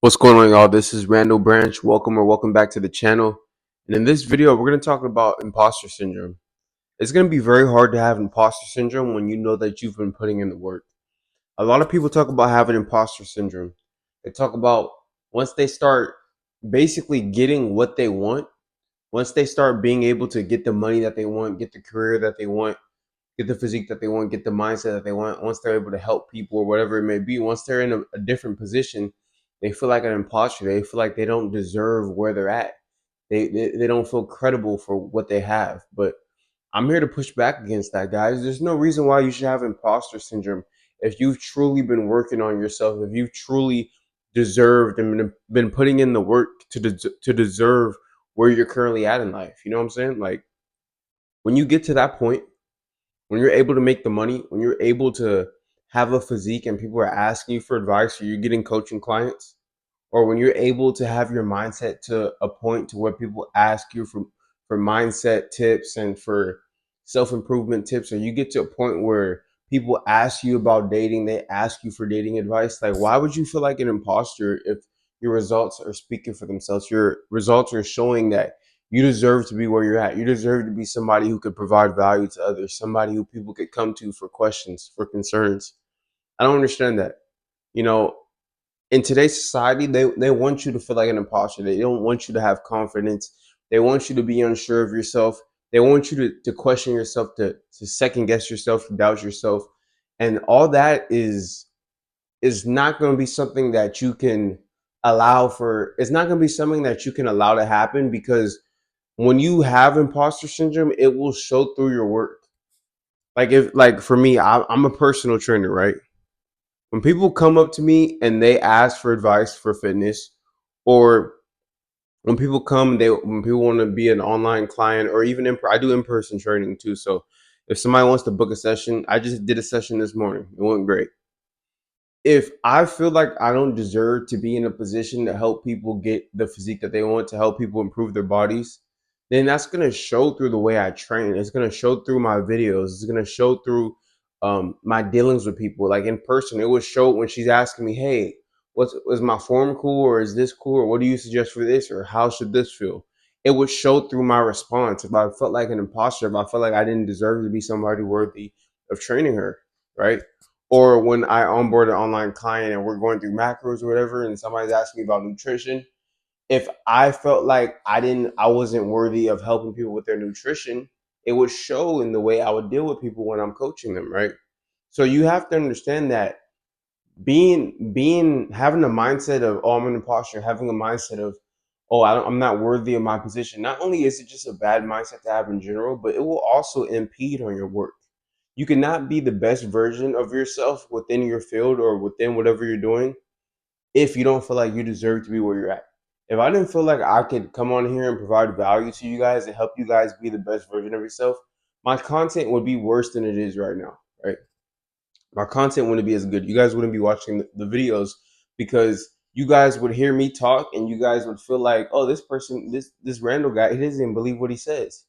What's going on, y'all? This is Randall Branch. Welcome back to the channel. And in this video, we're going to talk about imposter syndrome. It's going to be very hard to have imposter syndrome when you know that you've been putting in the work. A lot of people talk about having imposter syndrome. They talk about once they start basically getting what they want, once they start being able to get the money that they want, get the career that they want, get the physique that they want, get the mindset that they want, once they're able to help people or whatever it may be, once they're in a different position, they feel like an imposter. They feel like they don't deserve where they're at. They don't feel credible for what they have. But I'm here to push back against that, guys. There's no reason why you should have imposter syndrome if you've truly been working on yourself, if you've truly deserved and been putting in the work to deserve where you're currently at in life. You know what I'm saying? Like when you get to that point, when you're able to make the money, when you're able to have a physique and people are asking you for advice or you're getting coaching clients, or when you're able to have your mindset to a point to where people ask you for mindset tips and for self-improvement tips, or you get to a point where people ask you about dating, they ask you for dating advice, like why would you feel like an imposter if your results are speaking for themselves? Your results are showing that you deserve to be where you're at. You deserve to be somebody who could provide value to others, somebody who people could come to for questions, for concerns. I don't understand that. You know, in today's society, they want you to feel like an imposter. They don't want you to have confidence. They want you to be unsure of yourself. They want you to question yourself, to second guess yourself, to doubt yourself. And all that is not going to be something that you can allow for. It's not going to be something that you can allow to happen, because when you have imposter syndrome, it will show through your work. Like if like for me, I'm a personal trainer, right? When people come up to me and they ask for advice for fitness, or when people want to be an online client, or even I do in-person training too. So if somebody wants to book a session, I just did a session this morning. It went great. If I feel like I don't deserve to be in a position to help people get the physique that they want, to help people improve their bodies, then that's going to show through the way I train. It's going to show through my videos. It's going to show through my dealings with people. Like in person, it would show when she's asking me, hey, was my form cool, or is this cool, or what do you suggest for this, or how should this feel? It would show through my response. If I felt like an imposter, if I felt like I didn't deserve to be somebody worthy of training her, right? Or when I onboard an online client and we're going through macros or whatever, and somebody's asking me about nutrition, if I felt like I wasn't worthy of helping people with their nutrition, it would show in the way I would deal with people when I'm coaching them, right? So you have to understand that being having a mindset of, oh, I'm an imposter, having a mindset of, oh, I'm not worthy of my position. Not only is it just a bad mindset to have in general, but it will also impede on your work. You cannot be the best version of yourself within your field or within whatever you're doing if you don't feel like you deserve to be where you're at. If I didn't feel like I could come on here and provide value to you guys and help you guys be the best version of yourself, my content would be worse than it is right now, right? My content wouldn't be as good. You guys wouldn't be watching the videos, because you guys would hear me talk and you guys would feel like, oh, this person, this random guy, he doesn't even believe what he says.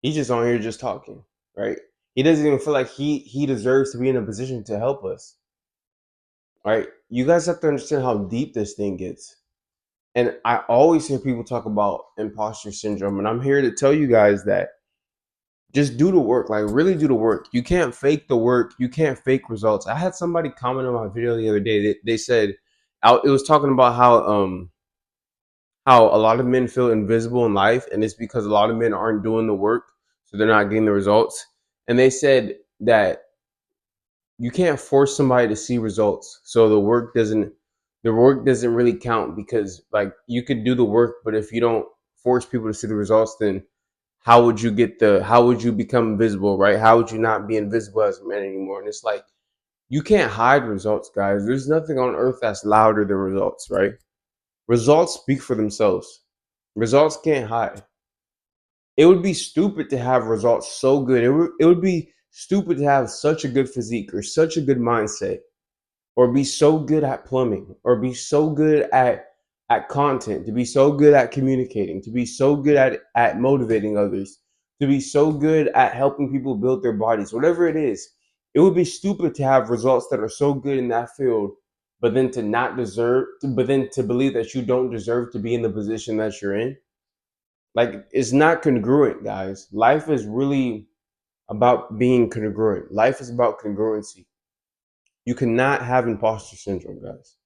He's just on here just talking, right? He doesn't even feel like he deserves to be in a position to help us. Right? You guys have to understand how deep this thing gets. And I always hear people talk about imposter syndrome, and I'm here to tell you guys that just do the work, like really do the work. You can't fake the work. You can't fake results. I had somebody comment on my video the other day. They said, it was talking about how a lot of men feel invisible in life, and it's because a lot of men aren't doing the work, so they're not getting the results. And they said that you can't force somebody to see results, so the work doesn't really count, because like you could do the work, but if you don't force people to see the results, then how would you become invisible, right? How would you not be invisible as a man anymore? And it's like, you can't hide results, guys. There's nothing on earth that's louder than results, right? Results speak for themselves. Results can't hide. It would be stupid to have results so good. It would be stupid to have such a good physique or such a good mindset, or be so good at plumbing, or be so good at content, to be so good at communicating, to be so good at motivating others, to be so good at helping people build their bodies, whatever it is. It would be stupid to have results that are so good in that field, but then to not deserve, but then to believe that you don't deserve to be in the position that you're in. Like, it's not congruent, guys. Life is really about being congruent. Life is about congruency. You cannot have imposter syndrome, guys.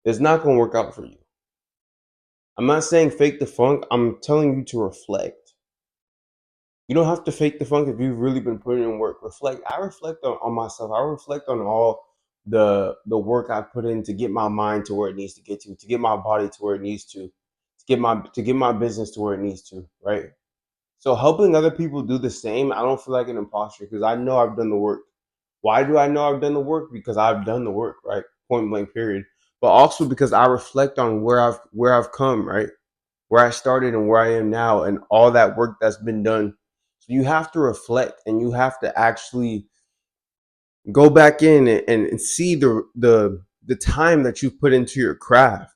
It's not going to work out for you. I'm not saying fake the funk. I'm telling you to reflect. You don't have to fake the funk if you've really been putting in work. Reflect. I reflect on myself. I reflect on all the work I put in to get my mind to where it needs to get to get my body to where it needs to get my business to where it needs to, right? So helping other people do the same, I don't feel like an imposter because I know I've done the work. Why do I know I've done the work? Because I've done the work, right? Point blank, period. But also because I reflect on where I've come, right? Where I started and where I am now, and all that work that's been done. So you have to reflect, and you have to actually go back in and see the time that you put into your craft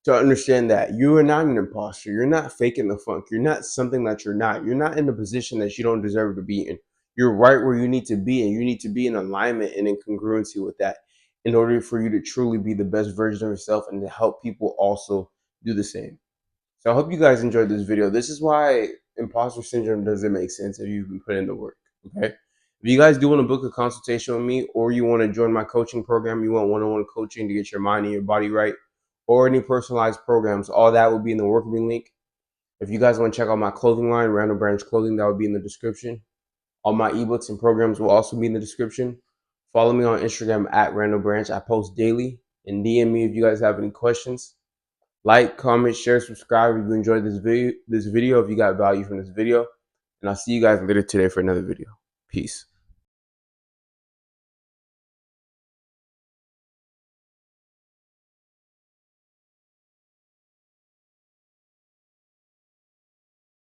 to understand that you are not an imposter. You're not faking the funk. You're not something that you're not. You're not in a position that you don't deserve to be in. You're right where you need to be, and you need to be in alignment and in congruency with that in order for you to truly be the best version of yourself and to help people also do the same. So I hope you guys enjoyed this video. This is why imposter syndrome doesn't make sense if you've been putting in the work. Okay. If you guys do want to book a consultation with me, or you want to join my coaching program, you want one-on-one coaching to get your mind and your body right, or any personalized programs, all that will be in the working link. If you guys want to check out my clothing line, Random Branch Clothing, that will be in the description. All my ebooks and programs will also be in the description. Follow me on Instagram at Random Branch. I post daily, and DM me if you guys have any questions. Like, comment, share, subscribe if you enjoyed this video, if you got value from this video. And I'll see you guys later today for another video. Peace.